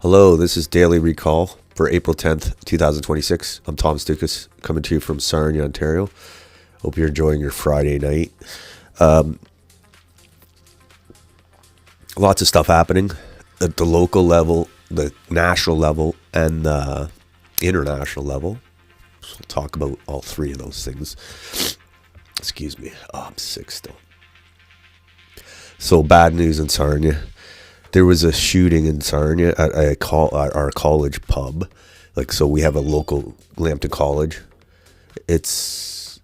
Hello, this is Daily Recall for April 10th, 2026. I'm Tom Stoukas, coming to you from Sarnia, Ontario. Hope you're enjoying your Friday night. Lots of stuff happening at the local level, the national level, and the international level. So we'll talk about all three of those things. Excuse me. Oh, I'm sick still. So bad news in Sarnia. There was a shooting in Sarnia at our college pub. So we have a local Lambton College. It's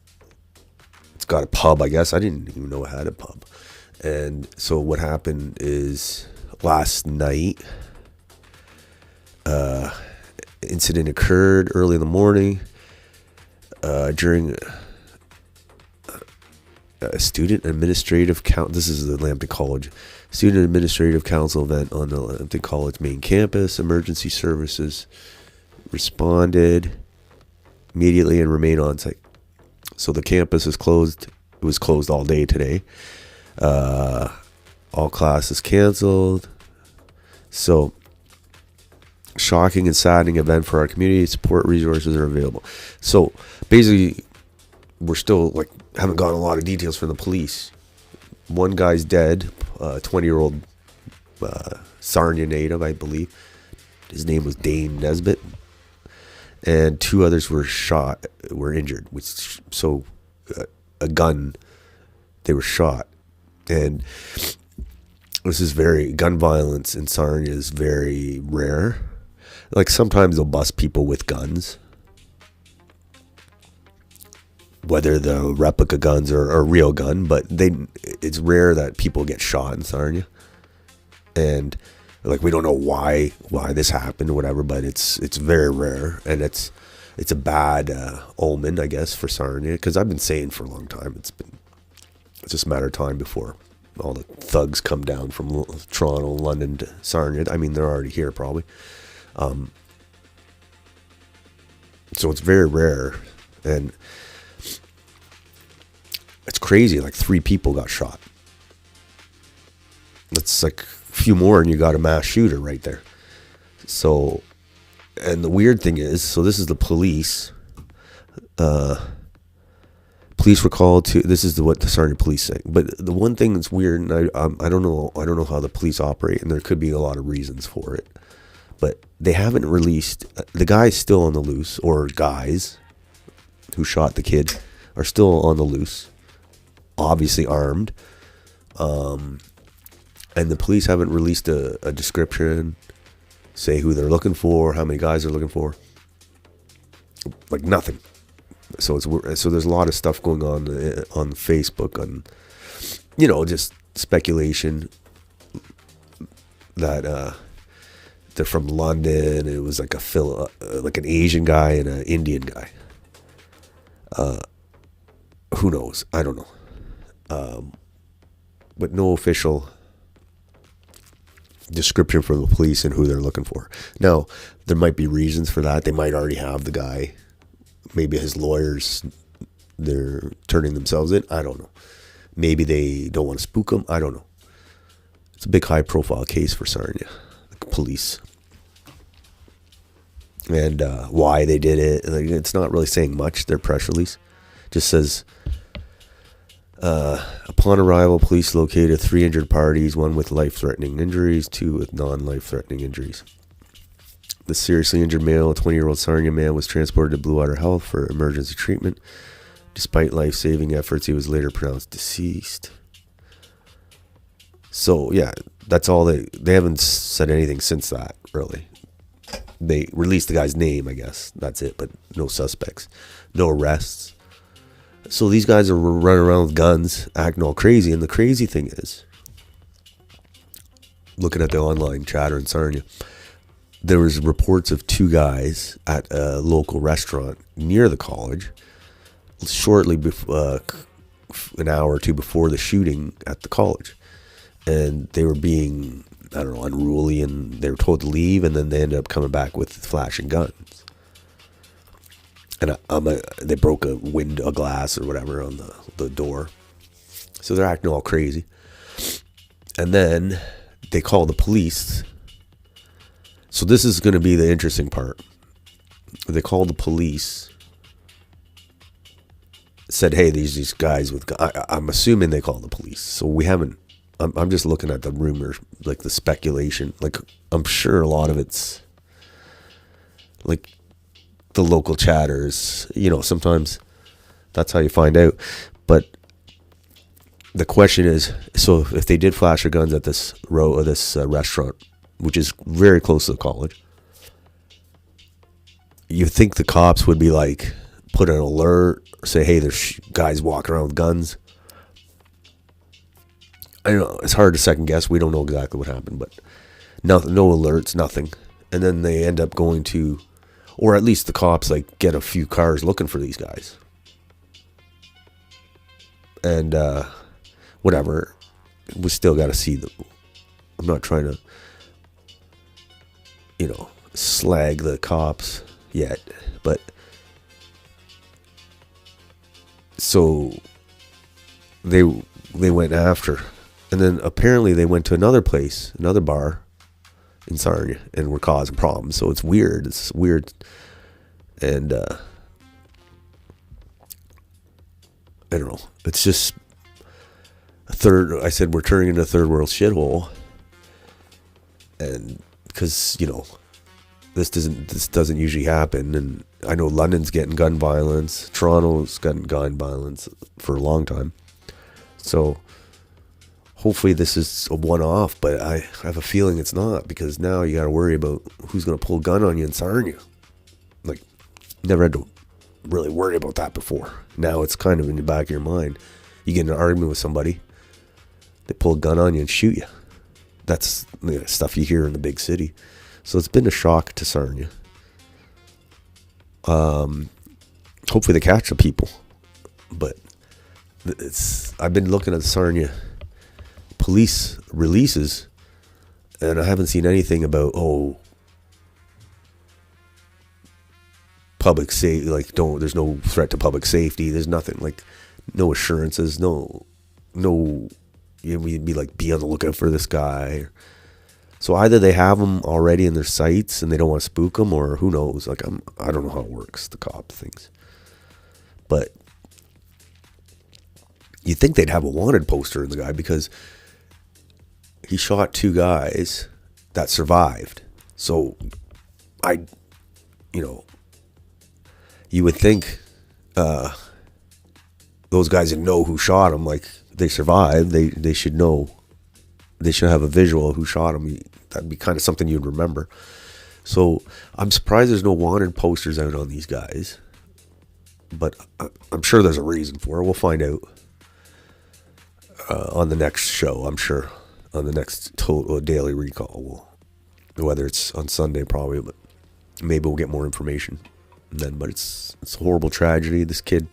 got a pub, I guess. I didn't even know it had a pub. And so what happened is last night, incident occurred early in the morning during a student administrative council. This is the Lambton College student administrative council event on the Lambton College main campus. Emergency services responded immediately and remain on site. So the campus is closed. It was closed all day today. All classes canceled. So shocking and saddening event for our community. Support resources are available. So basically, we're still haven't gotten a lot of details from the police. One guy's dead, 20-year-old Sarnia native, I believe. His name was Dane Nesbitt. And two others were injured. A gun, they were shot. And gun violence in Sarnia is very rare. Sometimes they'll bust people with guns, whether the replica guns or a real gun, but it's rare that people get shot in Sarnia. And we don't know why this happened or whatever, but it's very rare, and it's a bad omen, I guess, for Sarnia, because I've been saying for a long time it's just a matter of time before all the thugs come down from Toronto, London to Sarnia. I mean, they're already here probably. So it's very rare, and it's crazy. 3 people got shot. That's a few more and you got a mass shooter right there. So, and the weird thing is, so this is the police. Police were called to, this is what the Sarnia police say. But the one thing that's weird, and I don't know how the police operate, and there could be a lot of reasons for it, but they haven't released, the guy's still on the loose, or guys who shot the kid are still on the loose, obviously armed, and the police haven't released a description, say who they're looking for, how many guys they're looking for, nothing. So there's a lot of stuff going on Facebook, on just speculation that they're from London. It was an Asian guy and an Indian guy. Who knows? I don't know. But no official description from the police and who they're looking for. Now, there might be reasons for that. They might already have the guy. Maybe his lawyers, they're turning themselves in. I don't know. Maybe they don't want to spook him. I don't know. It's a big high-profile case for Sarnia, the police. And why they did it, it's not really saying much. Their press release just says, upon arrival, police located 3 injured parties, 1 with life-threatening injuries, 2 with non-life-threatening injuries. The seriously injured male, a 20-year-old Sarnia man, was transported to Blue Water Health for emergency treatment. Despite life-saving efforts, he was later pronounced deceased. So, yeah, that's all they haven't said anything since that, really. They released the guy's name, I guess. That's it, but no suspects, no arrests. So these guys are running around with guns, acting all crazy. And the crazy thing is, looking at the online chatter in Sarnia, there was reports of 2 guys at a local restaurant near the college shortly before, an hour or 2 before the shooting at the college. And they were being, unruly, and they were told to leave, and then they ended up coming back with flashing guns. And they broke a glass or whatever on the door. So they're acting all crazy. And then they call the police. So this is going to be the interesting part. They called the police. Said, hey, these guys with... I'm assuming they called the police. So we haven't... I'm just looking at the rumor, like the speculation. Like, I'm sure a lot of it's... like the local chatters. You know, sometimes that's how you find out. But the question is, so if they did flash their guns at this restaurant, which is very close to the college, you think the cops would be like, put an alert, or say, hey, there's guys walking around with guns. I don't know, it's hard to second guess. We don't know exactly what happened, but no alerts, nothing. And then they end up going to, or at least the cops like get a few cars looking for these guys. And whatever, we still got to see them. I'm not trying to, slag the cops yet, but so they went after, and then apparently they went to another place, another bar in Sarnia, and were causing problems. So it's weird. And I don't know. It's just I said we're turning into a third world shithole, and because this doesn't usually happen. And I know London's getting gun violence, Toronto's gotten gun violence for a long time. So hopefully this is a one-off, but I have a feeling it's not, because now you got to worry about who's going to pull a gun on you in Sarnia. Like, never had to really worry about that before. Now it's kind of in the back of your mind. You get in an argument with somebody, they pull a gun on you and shoot you. That's stuff you hear in the big city. So it's been a shock to Sarnia. Hopefully they catch the people. But I've been looking at the Sarnia police releases, and I haven't seen anything about public safety. Like, there's no threat to public safety. There's nothing, like, no assurances. No. We'd be like, be on the lookout for this guy. So either they have them already in their sights and they don't want to spook them, or who knows? Like, I don't know how it works, the cop things. But you'd think they'd have a wanted poster in the guy, because he shot two guys that survived. So you would think those guys didn't know who shot him. Like, they survived. They should know. They should have a visual of who shot him. That'd be kind of something you'd remember. So I'm surprised there's no wanted posters out on these guys. But I'm sure there's a reason for it. We'll find out on the next show, I'm sure. On the next Daily Recall. Whether it's on Sunday, probably. But maybe we'll get more information then. But it's a horrible tragedy. This kid,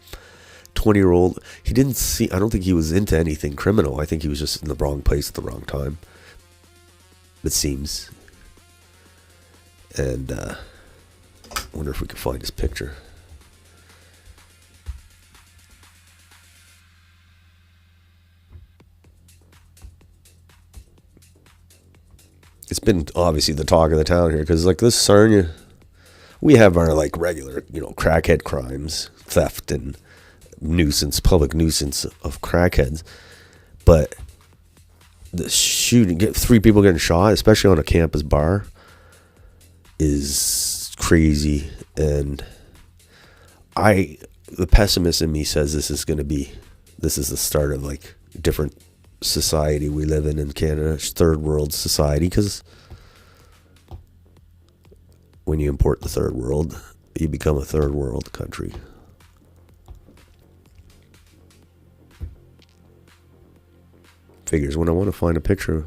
20-year-old, I don't think he was into anything criminal. I think he was just in the wrong place at the wrong time, it seems. And I wonder if we can find his picture. It's been obviously the talk of the town here, because like this Sarnia, we have our like regular, crackhead crimes, theft and public nuisance of crackheads. But the shooting, 3 people getting shot, especially on a campus bar, is crazy. And the pessimist in me says this is the start of like a different society we live in Canada, third world society, because when you import the third world, you become a third world country. Figures when I want to find a picture.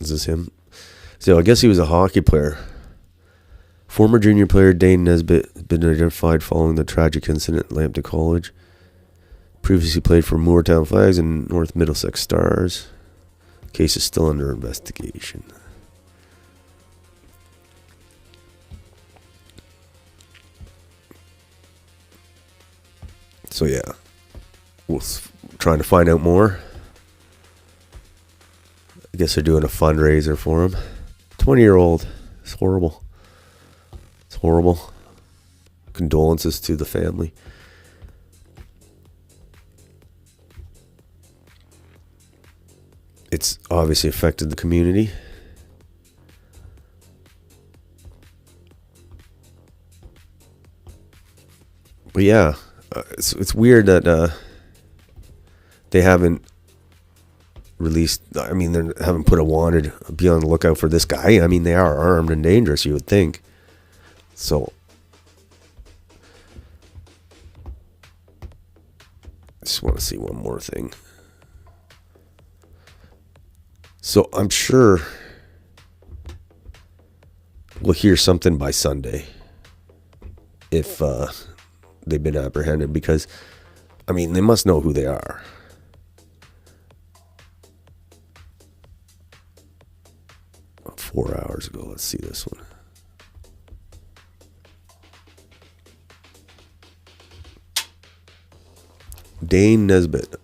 Is this him? So I guess he was a hockey player. Former junior player Dane Nesbitt been identified following the tragic incident at Lambton College. Previously played for Moortown Flags and North Middlesex Stars. Case is still under investigation. So yeah, we're trying to find out more. I guess they're doing a fundraiser for him. 20-year-old. It's horrible. It's horrible. Condolences to the family. It's obviously affected the community. But yeah, it's weird that they haven't released. I mean, they haven't put a wanted, be on the lookout for this guy. I mean, they are armed and dangerous, you would think. So, I just want to see one more thing. So, I'm sure we'll hear something by Sunday if they've been apprehended, because, I mean, they must know who they are. About 4 hours ago, let's see this one. Dane Nesbitt.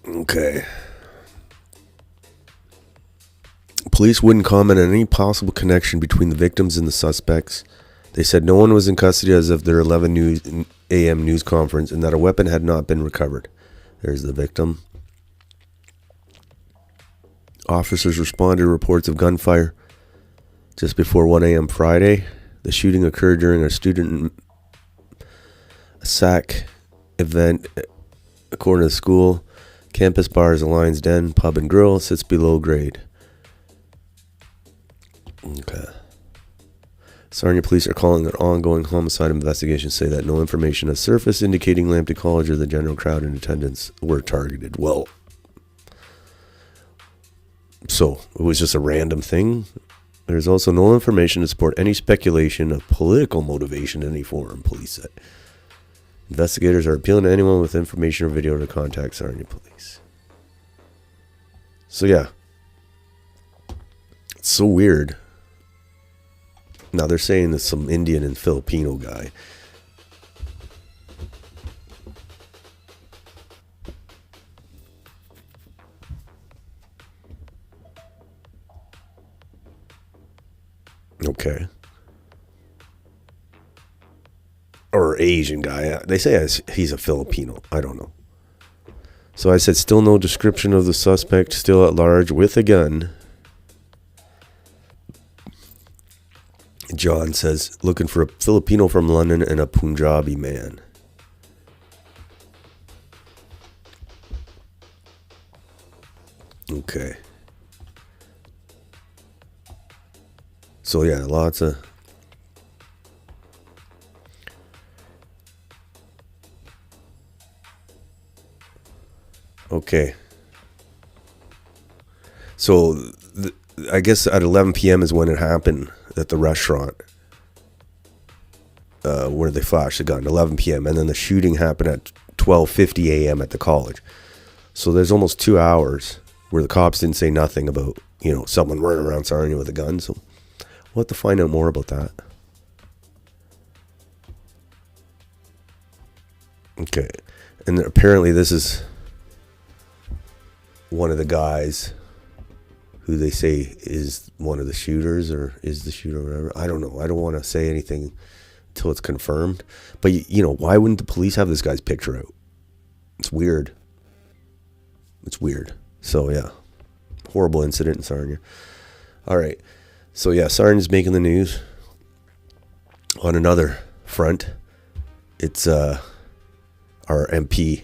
Okay. Police wouldn't comment on any possible connection between the victims and the suspects. They said no one was in custody as of their 11 a.m. news conference and that a weapon had not been recovered. There's the victim. Officers responded to reports of gunfire just before 1 a.m. Friday. The shooting occurred during a student SAC event. According to the school, campus bar is a Lion's Den pub and grill, sits below grade. Okay. Sarnia police are calling an ongoing homicide investigation, say that no information has surfaced indicating Lambton College or the general crowd in attendance were targeted. Well, so it was just a random thing. There's also no information to support any speculation of political motivation in any form, police said. Investigators are appealing to anyone with information or video to contact Sarnia police. So yeah, it's so weird. Now they're saying there's some Indian and Filipino guy. Okay. Or Asian guy. They say he's a Filipino. I don't know. So I said still no description of the suspect, still at large with a gun. John says, looking for a Filipino from London and a Punjabi man. Okay. So yeah, lots of... Okay. So I guess at 11 p.m. is when it happened at the restaurant where they flashed the gun, 11 p.m. And then the shooting happened at 12:50 a.m. at the college. So there's almost 2 hours where the cops didn't say nothing about, someone running around Sarnia with a gun. So we'll have to find out more about that. Okay. And apparently this is one of the guys who they say is one of the shooters or is the shooter or whatever. I don't know. I don't want to say anything until it's confirmed. But, why wouldn't the police have this guy's picture out? It's weird. It's weird. So, yeah. Horrible incident in Sarnia. All right. So, yeah, Sarnia's making the news. On another front, it's our MP.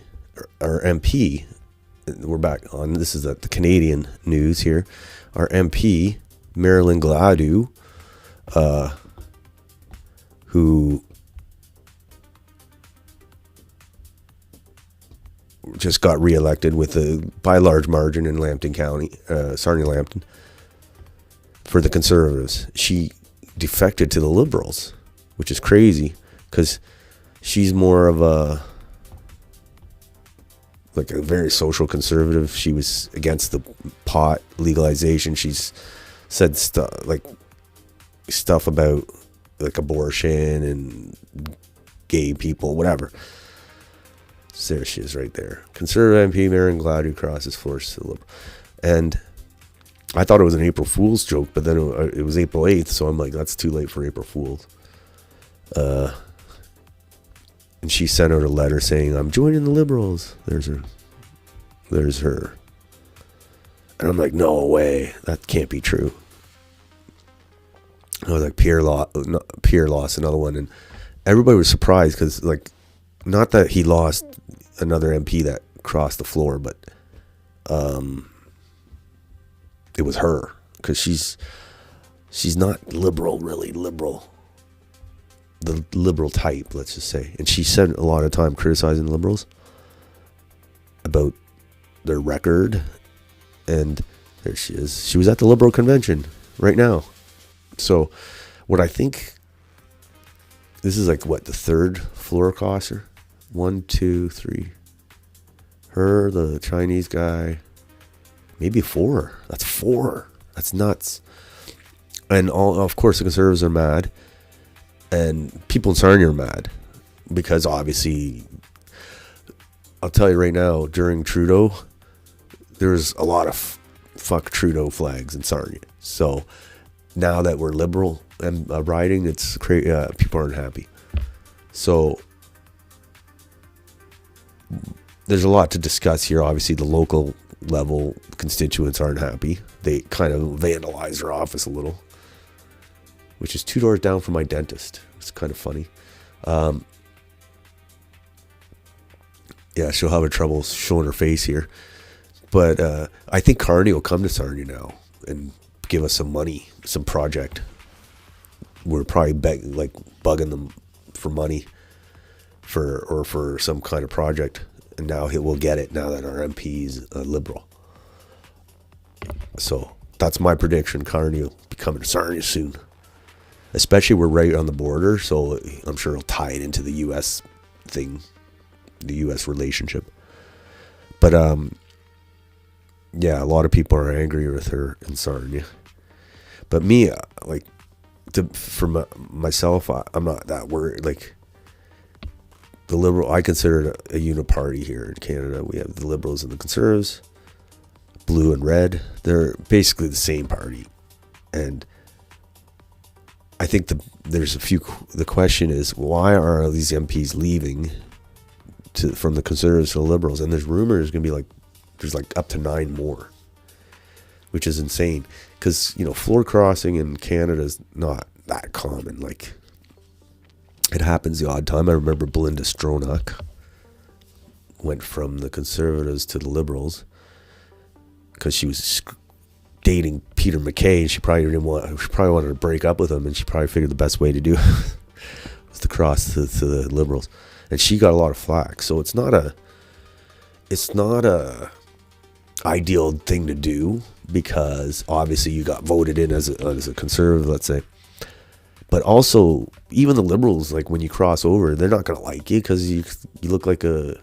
Our MP... We're back on. This is the Canadian news here. Our MP, Marilyn Gladu, who just got reelected by a large margin in Lambton County, Sarnia-Lambton, for the Conservatives. She defected to the Liberals, which is crazy because she's more of a like a very social conservative. She was against the pot legalization. She's said stuff about like abortion and gay people, whatever. So there she is right there. Conservative MP Marion Gladue crosses floors to the Liberal. And I thought it was an April Fool's joke, but then it was April 8th, so I'm like, that's too late for April Fool's. And she sent out a letter saying, I'm joining the Liberals. There's her. And I'm like, no way. That can't be true. I was like, Pierre lost another one. And everybody was surprised because, like, not that he lost another MP that crossed the floor, but it was her. Because she's not really liberal. The liberal type, let's just say. And she spent a lot of time criticizing liberals about their record. And there she is. She was at the Liberal Convention right now. So what I think, this is like what, the third floor crosser? 1, 2, 3. Her, the Chinese guy, maybe 4. That's 4. That's nuts. And of course the Conservatives are mad. And people in Sarnia are mad. Because obviously, I'll tell you right now, during Trudeau, there's a lot of fuck Trudeau flags in Sarnia. So now that we're liberal and riding, it's people aren't happy. So there's a lot to discuss here. Obviously, the local level constituents aren't happy. They kind of vandalize her office a little, which is 2 doors down from my dentist. It's kind of funny. Yeah, she'll have her trouble showing her face here. But I think Carney will come to Sarnia now and give us some money, some project. We're probably bugging them for money for some kind of project. And now we'll get it now that our MP is a Liberal. So that's my prediction. Carney will be coming to Sarnia soon. Especially we're right on the border, so I'm sure it'll tie it into the U.S. thing, the U.S. relationship. But yeah, a lot of people are angry with her in Sarnia. But me, for myself, I'm not that worried. Like, the Liberal, I consider it a uniparty here in Canada. We have the Liberals and the Conservatives, blue and red. They're basically the same party. And I think the question is, why are these MPs leaving from the Conservatives to the Liberals? And there's rumors going to be there's up to 9 more, which is insane. Because, floor crossing in Canada is not that common. Like, it happens the odd time. I remember Belinda Stronach went from the Conservatives to the Liberals because she was dating Peter MacKay. She probably wanted to break up with him, and she probably figured the best way to do it was to cross to the Liberals. And she got a lot of flack. So it's not a ideal thing to do, because obviously you got voted in as a conservative, let's say. But also, even the Liberals, like, when you cross over, they're not gonna like you because you look like a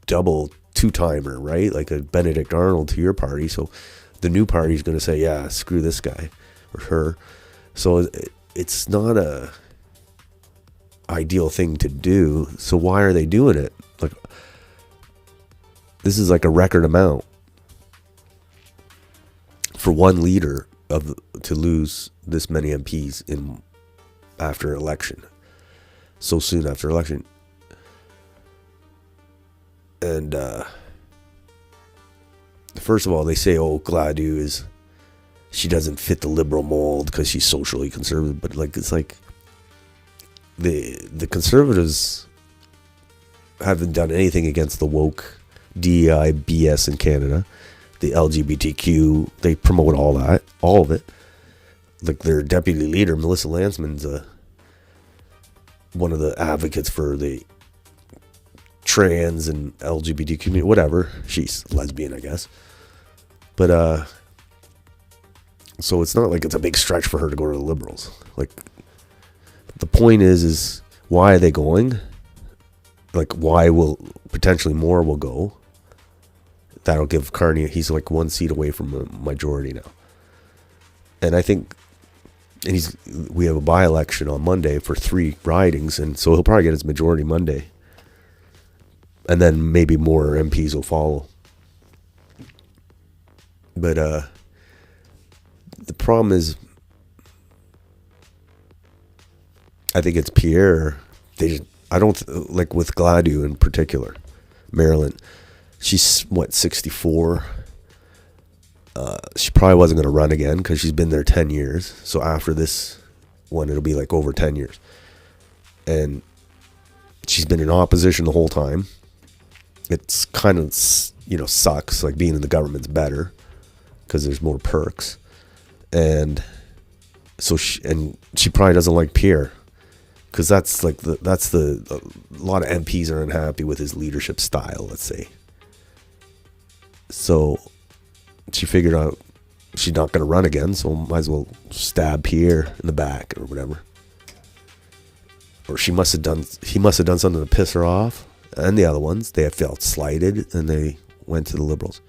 double 2-timer, right? Like a Benedict Arnold to your party. So the new party is gonna say, yeah, screw this guy or her. So it's not a ideal thing to do. So why are they doing it? Like, this is like a record amount for one leader to lose this many MPs after election, so soon after election. And first of all, they say, Gladue she doesn't fit the Liberal mold because she's socially conservative. But it's like the Conservatives haven't done anything against the woke DEI BS in Canada. The LGBTQ, they promote all of it. Like, their deputy leader, Melissa Landsman's one of the advocates for the trans and LGBT community, whatever. She's lesbian, I guess. But so it's not like it's a big stretch for her to go to the Liberals. Like, the point is why are they going? like, why will potentially more will go? That'll give Carney, he's like 1 seat away from a majority now. And I think, and we have a by-election on Monday for 3 ridings, and so he'll probably get his majority Monday. And then maybe more MPs will follow. But the problem is, I think it's Pierre. I don't like with Gladue in particular, Maryland. She's 64. She probably wasn't going to run again because she's been there 10 years. So after this one, it'll be like over 10 years. And she's been in opposition the whole time. It's kind of, sucks. Like being in the government's better because there's more perks. And so she probably doesn't like Pierre because that's a lot of MPs are unhappy with his leadership style, let's say. So she figured out she's not going to run again, so might as well stab Pierre in the back or whatever. Or he must have done something to piss her off. And the other ones, they had felt slighted and they went to the Liberals.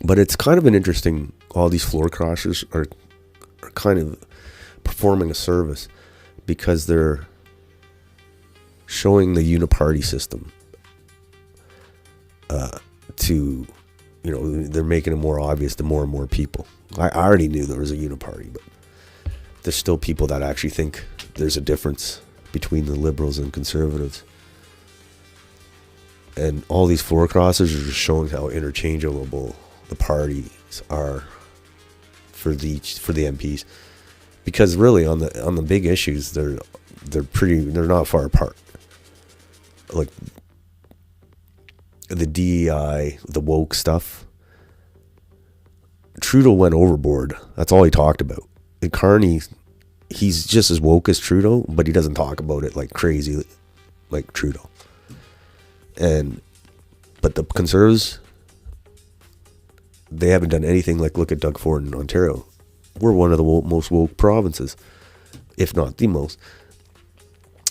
But it's kind of an interesting, all these floor crossers are kind of performing a service because they're showing the uniparty system they're making it more obvious to more and more people. I already knew there was a uniparty, but there's still people that actually think there's a difference between the Liberals and Conservatives. And all these floor crossers are just showing how interchangeable the parties are for the MPs. Because really on the big issues they're not far apart. Like the DEI, the woke stuff. Trudeau went overboard. That's all he talked about. And Carney, he's just as woke as Trudeau, but he doesn't talk about it like crazy like Trudeau. But the Conservatives, they haven't done anything like look at Doug Ford in Ontario. We're one of the most woke provinces, if not the most.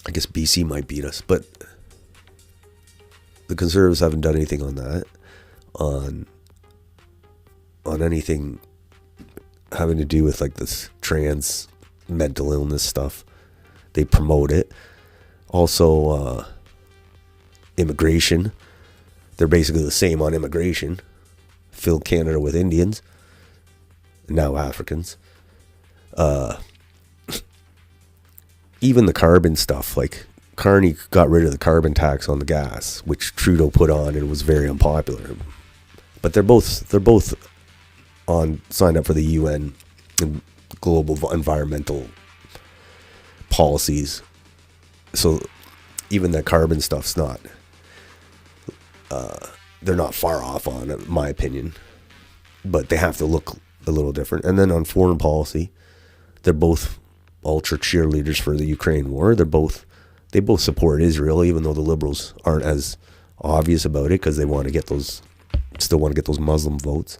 I guess BC might beat us, but the Conservatives haven't done anything on that, on anything having to do with like this trans mental illness stuff. They promote it. Also, immigration. They're basically the same on immigration. Filled Canada with Indians. Now Africans. Even the carbon stuff, like Carney got rid of the carbon tax on the gas, which Trudeau put on, and it was very unpopular. But they're both signed up for the UN and global environmental policies. So even that carbon stuff's not, they're not far off on it, in my opinion. But they have to look a little different. And then on foreign policy, they're both ultra cheerleaders for the Ukraine war. They both support Israel, even though the Liberals aren't as obvious about it because they still want to get those Muslim votes.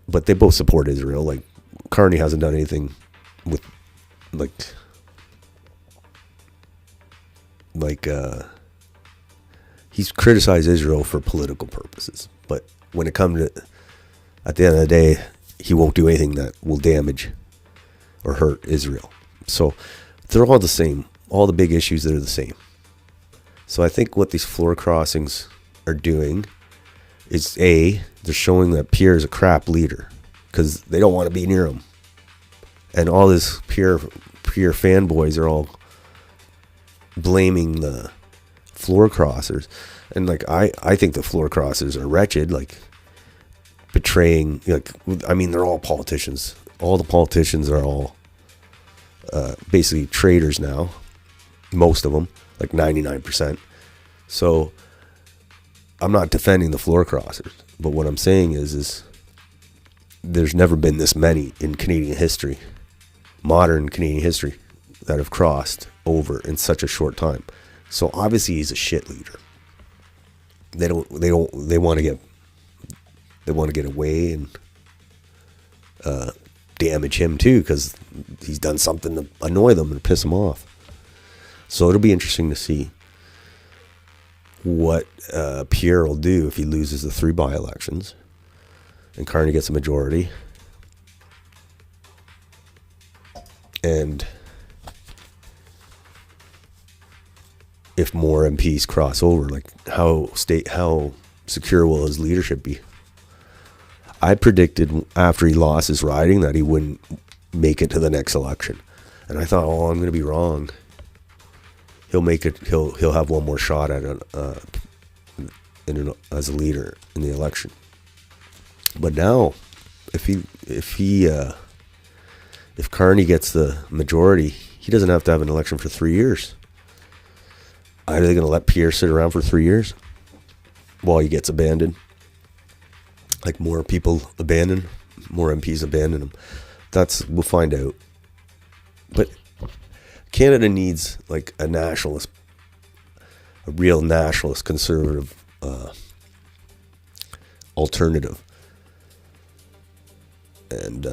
But they both support Israel. Like Carney hasn't done anything with he's criticized Israel for political purposes. But when it comes to, at the end of the day, he won't do anything that will damage or hurt Israel. So they're all the same. All the big issues that are the same. So I think what these floor crossings are doing is they're showing that Pierre is a crap leader because they don't want to be near him. And all this Pierre fanboys are all blaming the floor crossers. And like I think the floor crossers are wretched, like betraying, they're all politicians. All the politicians are all basically traitors now. Most of them, like 99%. So I'm not defending the floor crossers, but what I'm saying is there's never been this many in Canadian history, modern Canadian history, that have crossed over in such a short time. So obviously he's a shit leader. They want to get away and damage him too because he's done something to annoy them and piss them off. So it'll be interesting to see what Pierre will do if he loses the 3 by-elections and Carney gets a majority. And if more MPs cross over, like how secure will his leadership be? I predicted after he lost his riding that he wouldn't make it to the next election, and I thought, oh, I'm going to be wrong. He'll make it. He'll have one more shot at it as a leader in the election. But now, if Carney gets the majority, he doesn't have to have an election for 3 years. Are they going to let Pierre sit around for 3 years while he gets abandoned? Like more people abandon, more MPs abandon him. We'll find out. But Canada needs like a real nationalist, conservative alternative. And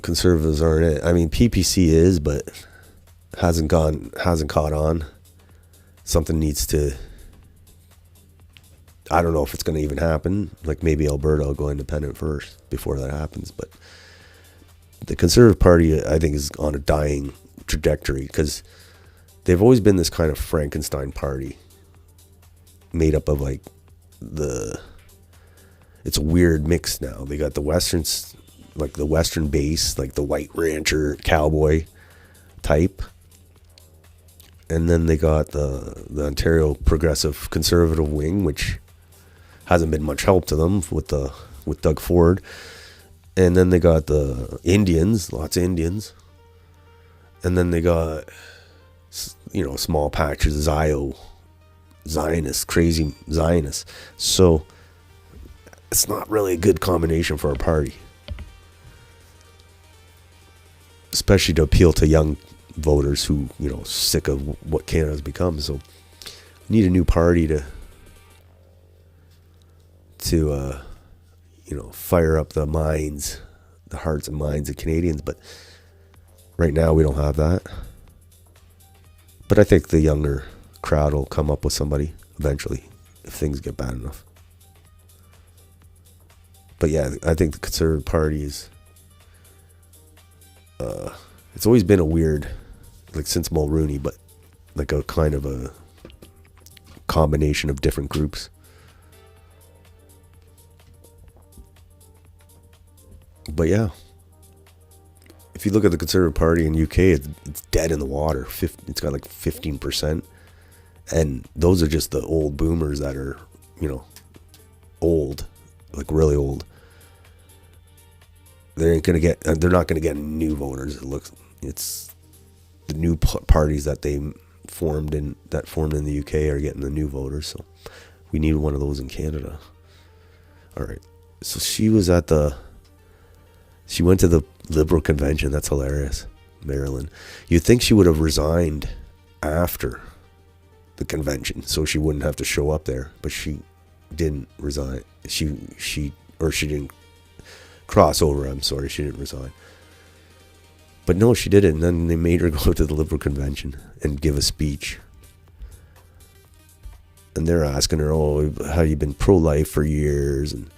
conservatives aren't it. I mean, PPC is, but hasn't caught on. Something needs to. I don't know if it's going to even happen. Like maybe Alberta will go independent first before that happens. But the Conservative Party, I think, is on a dying trajectory because they've always been this kind of Frankenstein party made up of like it's a weird mix now. They got the Westerns, like the Western base, like the white rancher cowboy type. And then they got the Ontario Progressive Conservative wing, which hasn't been much help to them with Doug Ford. And then they got the Indians, lots of Indians. And then they got, small patches, Zionists, crazy Zionists. So it's not really a good combination for our party. Especially to appeal to young voters who, sick of what Canada's become. So we need a new party to fire up the hearts and minds of Canadians. But right now we don't have that. But I think the younger crowd will come up with somebody eventually if things get bad enough. But yeah, I think the Conservative Party is, it's always been a weird, like since Mulrooney, but like a kind of a combination of different groups. But yeah, if you look at the Conservative Party in UK, it's dead in the water. It's got like 15%. And those are just the old boomers that are, old, like really old. They're not going to get new voters. It's the new parties that they formed in the UK are getting the new voters. So we need one of those in Canada. All right. So she went to the Liberal convention. That's hilarious. Marilyn. You'd think she would have resigned after the convention so she wouldn't have to show up there, but she didn't resign. She didn't cross over. I'm sorry, she didn't resign. But no, she didn't. And then they made her go to the Liberal convention and give a speech. And they're asking her, "Oh, have you been pro-life for years?" And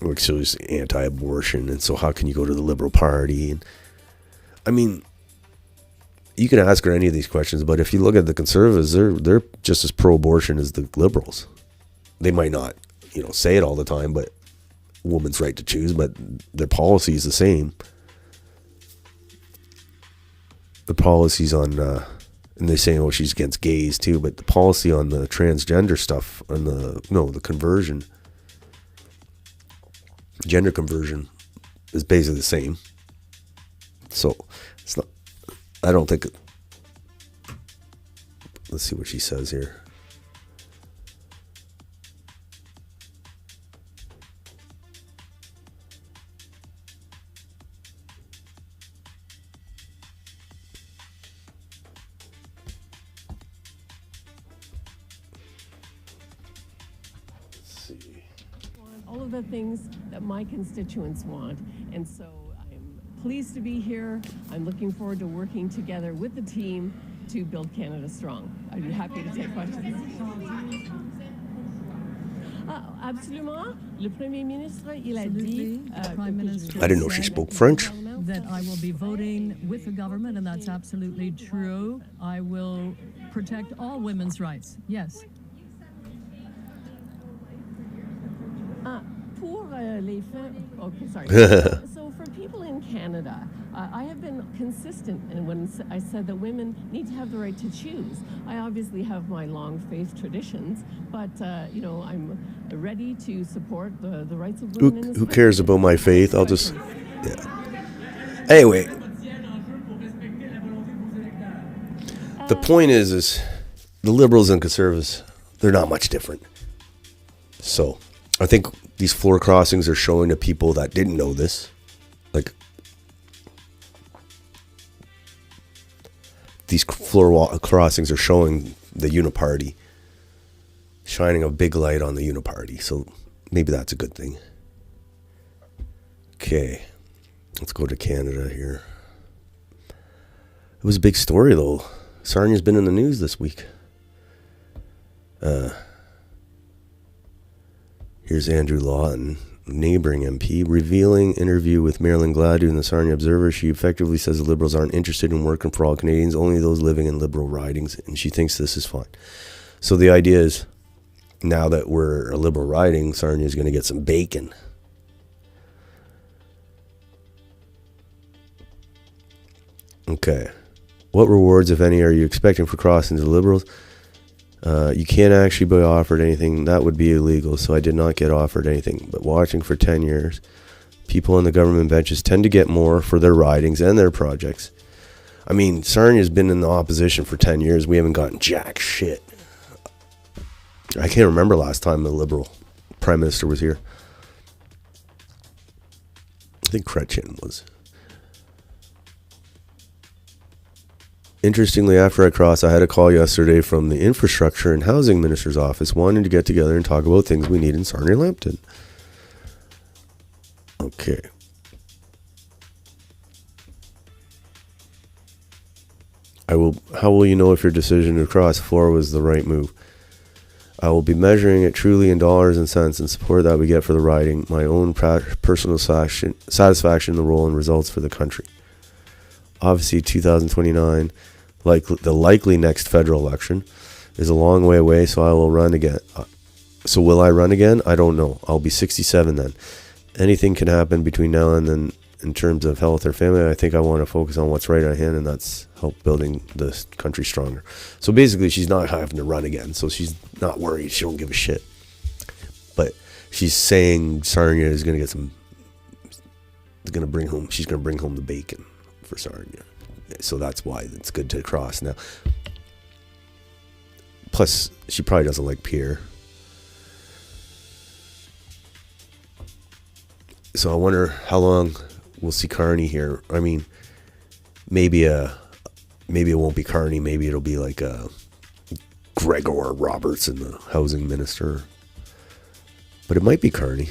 like, so she's anti-abortion, and so how can you go to the Liberal Party? And I mean, you can ask her any of these questions, but if you look at the Conservatives, they're just as pro-abortion as the Liberals. They might not, say it all the time, but woman's right to choose, but their policy is the same. The policies on, and they say, oh, she's against gays too, but the policy on the transgender stuff, on the conversion, gender conversion is basically the same. So it's not, I don't think, let's see what she says here. Let's see. All of the things that my constituents want, and so I'm pleased to be here. I'm looking forward to working together with the team to build Canada strong. I'd be happy to take questions. Absolument. Le Premier ministre, il a dit, Prime Minister I didn't know she spoke French. that I will be voting with the government, and that's absolutely true. I will protect all women's rights. Yes. Pour les femmes, okay, sorry. So for people in Canada, I have been consistent in when I said that women need to have the right to choose. I obviously have my long faith traditions, but I'm ready to support the rights of women in this Who country. cares about my faith? I'll just, yeah. Anyway, the point is the Liberals and Conservatives, they're not much different. So I think these floor crossings are showing to people that didn't know this. Like, these floor crossings are showing the Uniparty, shining a big light on the Uniparty. So maybe that's a good thing. Okay, let's go to Canada here. It was a big story, though. Sarnia's been in the news this week. Here's Andrew Lawton, neighbouring MP, revealing interview with Marilyn Gladue in the Sarnia Observer. She effectively says the Liberals aren't interested in working for all Canadians, only those living in Liberal ridings, and she thinks this is fine. So the idea is, now that we're a Liberal riding, Sarnia is going to get some bacon. Okay. What rewards, if any, are you expecting for crossing to the Liberals? You can't actually be offered anything. That would be illegal, so I did not get offered anything. But watching for 10 years, people on the government benches tend to get more for their ridings and their projects. I mean, Sarnia's been in the opposition for 10 years. We haven't gotten jack shit. I can't remember last time the Liberal Prime Minister was here. I think Chrétien was. Interestingly, after I crossed, I had a call yesterday from the Infrastructure and Housing Minister's office wanting to get together and talk about things we need in Sarnia-Lambton. Okay. How will you know if your decision to cross the floor was the right move? I will be measuring it truly in dollars and cents and support that we get for the riding, my own personal satisfaction in the role and results for the country. Obviously, 2029, like the likely next federal election, is a long way away, so I will run again. So will I run again? I don't know. I'll be 67 then. Anything can happen between now and then in terms of health or family. I think I want to focus on what's right at hand, and that's help building the country stronger. So basically, she's not having to run again, so she's not worried. She don't give a shit. But she's saying Sarnia is going to get some. She's going to bring home the bacon for Sarnia. So that's why it's good to cross now. Plus, she probably doesn't like Pierre. So I wonder how long we'll see Carney here. I mean, maybe it won't be Carney. Maybe it'll be like Gregor Robertson, the housing minister. But it might be Carney.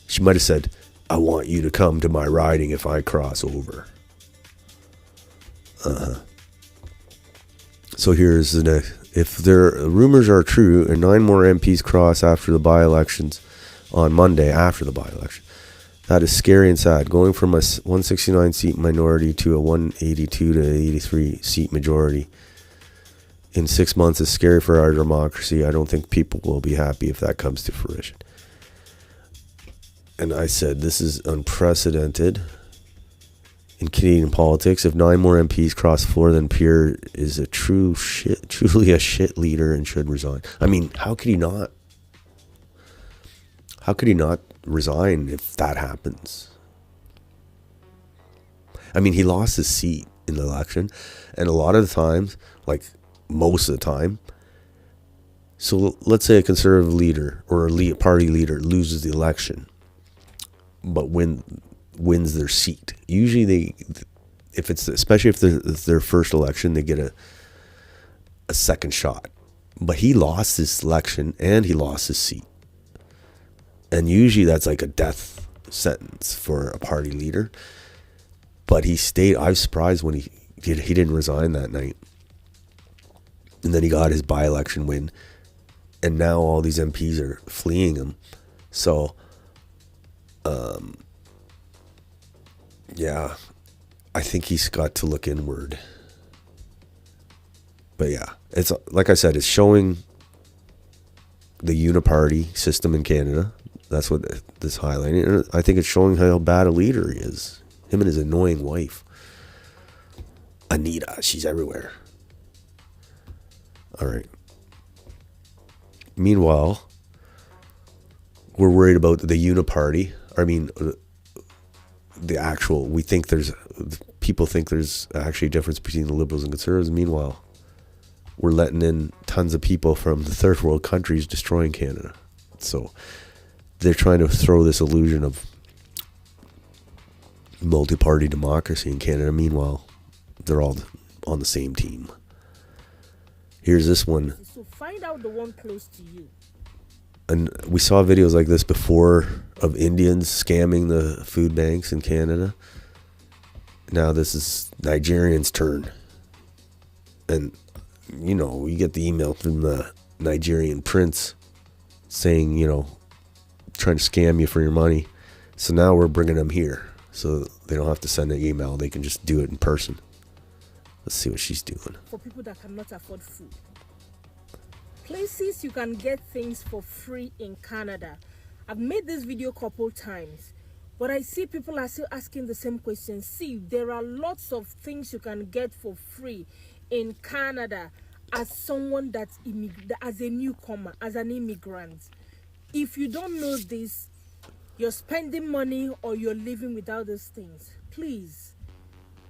She might have said, I want you to come to my riding if I cross over. So here's the next. If their rumors are true and 9 more MPs cross after the by-elections on Monday after the by-election, that is scary and sad. Going from a 169 seat minority to a 182 to 83 seat majority in 6 months is scary for our democracy. I don't think people will be happy if that comes to fruition. And I said, this is unprecedented in Canadian politics. If 9 more MPs cross the floor, then Pierre is truly a shit leader and should resign. I mean, how could he not? How could he not resign if that happens? I mean, he lost his seat in the election, and a lot of the times, like most of the time, so let's say a conservative leader or a party leader loses the election, but wins their seat. Usually especially if it's their first election, they get a second shot. But he lost his election and he lost his seat. And usually that's like a death sentence for a party leader. But he stayed. I was surprised when he didn't resign that night. And then he got his by-election win. And now all these MPs are fleeing him. So, yeah, I think he's got to look inward. But yeah, it's like I said, it's showing the uniparty system in Canada. That's what this highlighting. And I think it's showing how bad a leader he is. Him and his annoying wife, Anita. She's everywhere. All right. Meanwhile, we're worried about the uniparty. I mean, the actual. People think there's actually a difference between the Liberals and Conservatives. Meanwhile, we're letting in tons of people from the third world countries destroying Canada. So they're trying to throw this illusion of multi-party democracy in Canada. Meanwhile, they're all on the same team. Here's this one. So find out the one close to you. And we saw videos like this before of Indians scamming the food banks in Canada. Now this is Nigerians' turn. And, you know, you get the email from the Nigerian prince saying, you know, trying to scam you for your money. So now we're bringing them here. So they don't have to send an email. They can just do it in person. Let's see what she's doing. For people that cannot afford food. Places you can get things for free in Canada. I've made this video a couple times, but I see people are still asking the same question. See, there are lots of things you can get for free in Canada as someone that's as a newcomer, as an immigrant. If you don't know this, you're spending money or you're living without these things. Please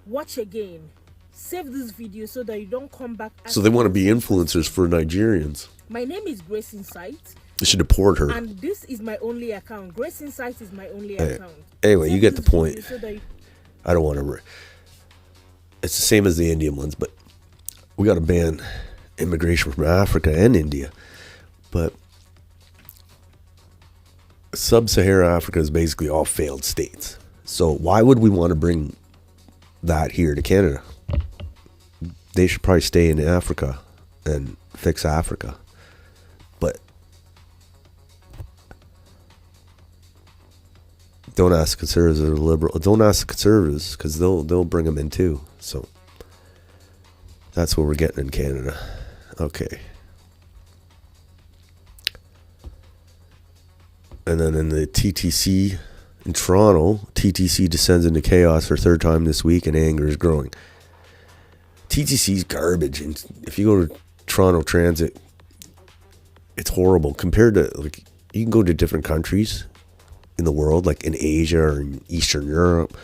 watch again. Save this video so that you don't come back. So they want to be influencers for Nigerians. My name is Grace Insight. They should deport her. And this is my only account. Grace Insight is my only account. Anyway, Save you get the this point. video so that I don't want to. It's the same as the Indian ones, but we got to ban immigration from Africa and India. But Sub-Saharan Africa is basically all failed states. So why would we want to bring that here to Canada? They should probably stay in Africa and fix Africa. But don't ask the conservatives or the liberal. Don't ask the conservatives because they'll bring them in too. So that's what we're getting in Canada. Okay. And then in the TTC in Toronto, TTC descends into chaos for third time this week, and anger is growing. TTC's garbage, and if you go to Toronto Transit, it's horrible compared to, like, you can go to different countries in the world, like in Asia or in Eastern Europe,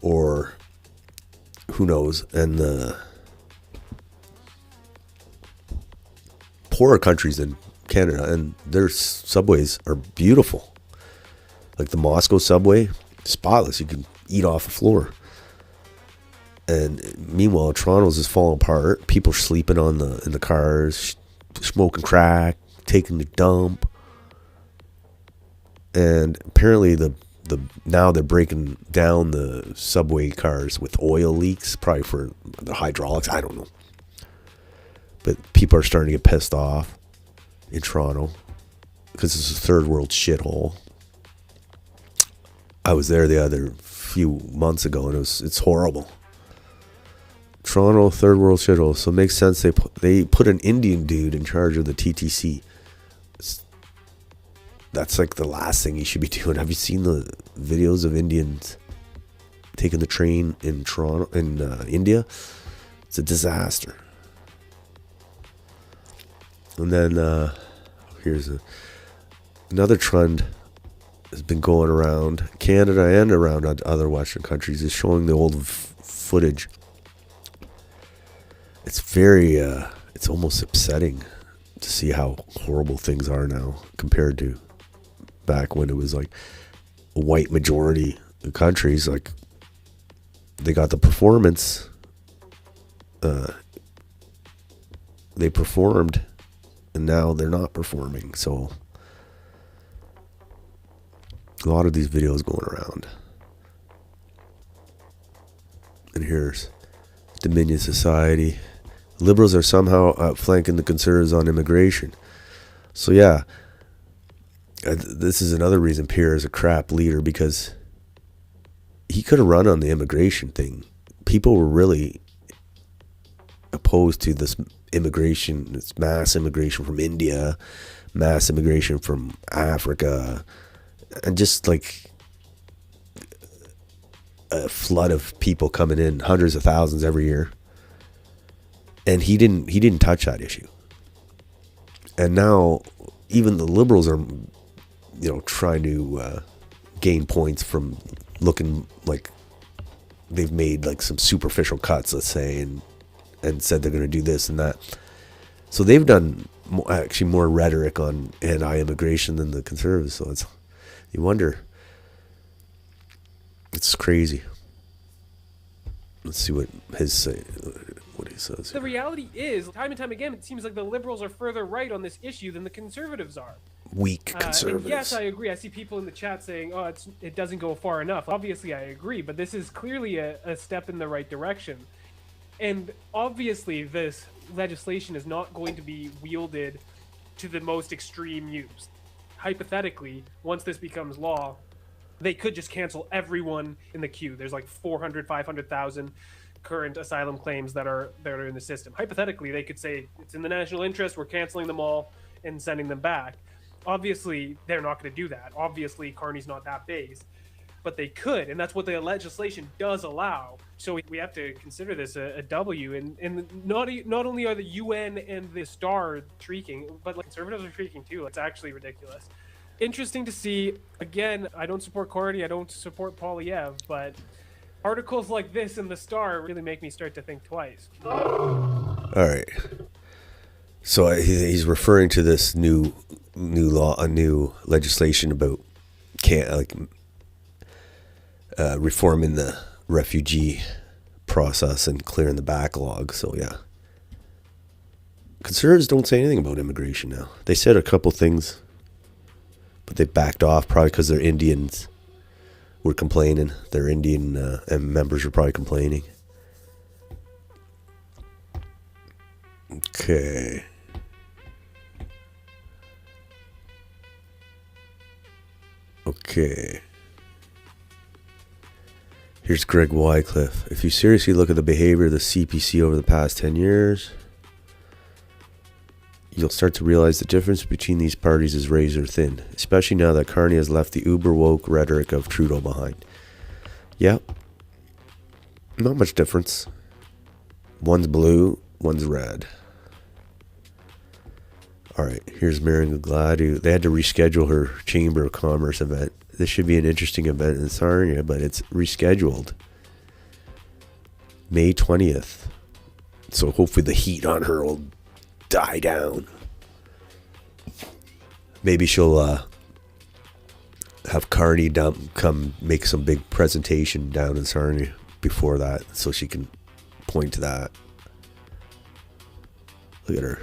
or who knows, and the poorer countries than Canada, and their subways are beautiful. Like the Moscow subway, spotless. You can eat off the floor. And meanwhile, Toronto's is falling apart. People are sleeping in the cars, smoking crack, taking the dump. And apparently now they're breaking down the subway cars with oil leaks, probably for the hydraulics. I don't know. But people are starting to get pissed off in Toronto because it's a third world shithole. I was there the other few months ago, and it's horrible. Toronto, third world shithole. So it makes sense they put an Indian dude in charge of the TTC. That's like the last thing you should be doing. Have you seen the videos of Indians taking the train in Toronto, in India? It's a disaster. And then here's another trend has been going around Canada and around other Western countries, is showing the old footage. It's very, it's almost upsetting to see how horrible things are now compared to back when it was like a white majority of countries. Like, they got the performance, they performed, and now they're not performing. So a lot of these videos going around. And here's Dominion Society. Liberals are somehow outflanking the Conservatives on immigration. So yeah, this is another reason Pierre is a crap leader, because he could have run on the immigration thing. People were really opposed to this immigration, this mass immigration from India, mass immigration from Africa, and just like a flood of people coming in, hundreds of thousands every year. And he didn't touch that issue. And now even the Liberals are, trying to gain points from looking like they've made like some superficial cuts, let's say, and said they're going to do this and that. So they've done actually more rhetoric on anti-immigration than the Conservatives. So you wonder. It's crazy. Let's see what he says. The reality is, time and time again, it seems like the Liberals are further right on this issue than the Conservatives are. Weak Conservatives. And yes, I agree. I see people in the chat saying, "Oh, it doesn't go far enough." Obviously, I agree, but this is clearly a step in the right direction. And obviously, this legislation is not going to be wielded to the most extreme use. Hypothetically, once this becomes law, they could just cancel everyone in the queue. There's like 400, 500,000 current asylum claims that are in the system. Hypothetically, they could say it's in the national interest, we're canceling them all and sending them back. Obviously, they're not going to do that. Obviously, Carney's not that base, but they could, and that's what the legislation does allow. So we have to consider this a W. And not only are the UN and the STAR shrieking, but like Conservatives are shrieking too. It's actually ridiculous. Interesting to see. Again, I don't support Carney, I don't support Poilievre, but articles like this in the Star really make me start to think twice. All right. So he's referring to this new law, a new legislation about reforming the refugee process and clearing the backlog. So yeah, Conservatives don't say anything about immigration now. They said a couple things, but they backed off, probably because their Indians were complaining. Their Indian members were probably complaining. Okay. Here's Greg Wycliffe. If you seriously look at the behavior of the CPC over the past 10 years, you'll start to realize the difference between these parties is razor thin, especially now that Carney has left the uber woke rhetoric of Trudeau behind. Yep. Not much difference. One's blue, one's red. Alright, here's Marion Gladu. They had to reschedule her Chamber of Commerce event. This should be an interesting event in Sarnia, but it's rescheduled. May 20th. So hopefully the heat on her will die down. Maybe she'll have Carney come make some big presentation down in Sarnia before that, so she can point to that. Look at her.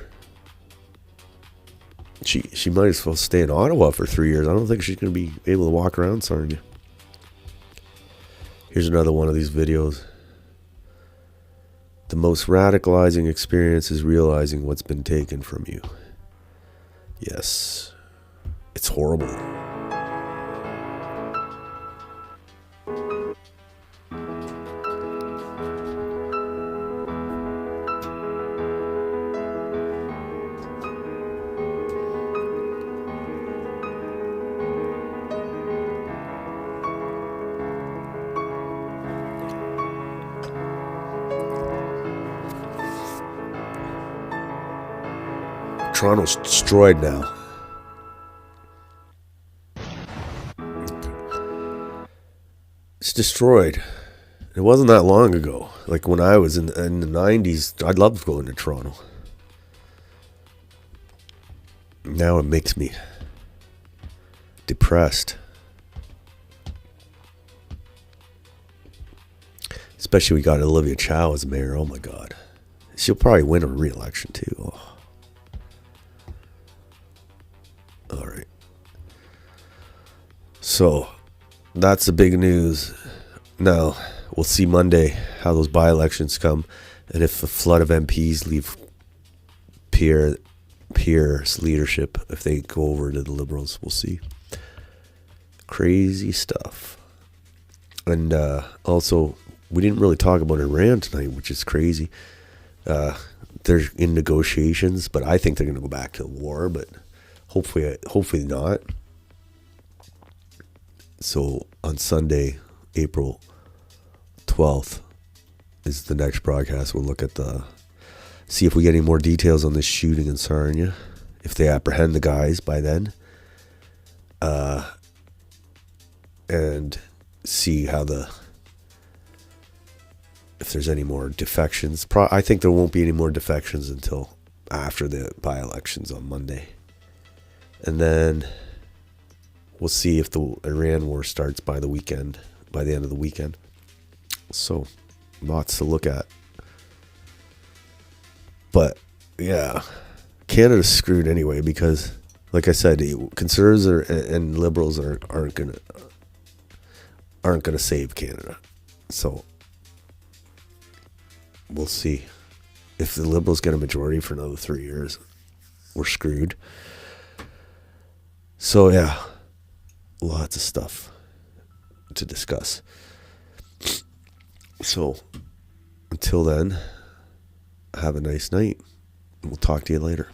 She might as well stay in Ottawa for 3 years. I don't think she's going to be able to walk around Sarnia. Here's another one of these videos. The most radicalizing experience is realizing what's been taken from you. Yes. It's horrible. Toronto's destroyed now. It's destroyed. It wasn't that long ago. Like when I was in the 90s, I loved going to Toronto. Now it makes me depressed. Especially we got Olivia Chow as mayor. Oh my God. She'll probably win a re-election too. Oh. All right. So that's the big news. Now, we'll see Monday how those by-elections come, and if the flood of MPs leave Pierre's leadership, if they go over to the Liberals, we'll see. Crazy stuff. And also, we didn't really talk about Iran tonight, which is crazy. They're in negotiations, but I think they're going to go back to the war, but hopefully not. So on Sunday, April 12th is the next broadcast. We'll look at see if we get any more details on this shooting in Sarnia, if they apprehend the guys by then, and see how if there's any more defections. I think there won't be any more defections until after the by-elections on Monday. And then we'll see if the Iran war starts by the end of the weekend. So, lots to look at. But, yeah, Canada's screwed anyway because, like I said, Conservatives and Liberals aren't gonna save Canada. So, we'll see. If the Liberals get a majority for another 3 years, we're screwed. So, yeah, lots of stuff to discuss. So, until then, have a nice night. We'll talk to you later.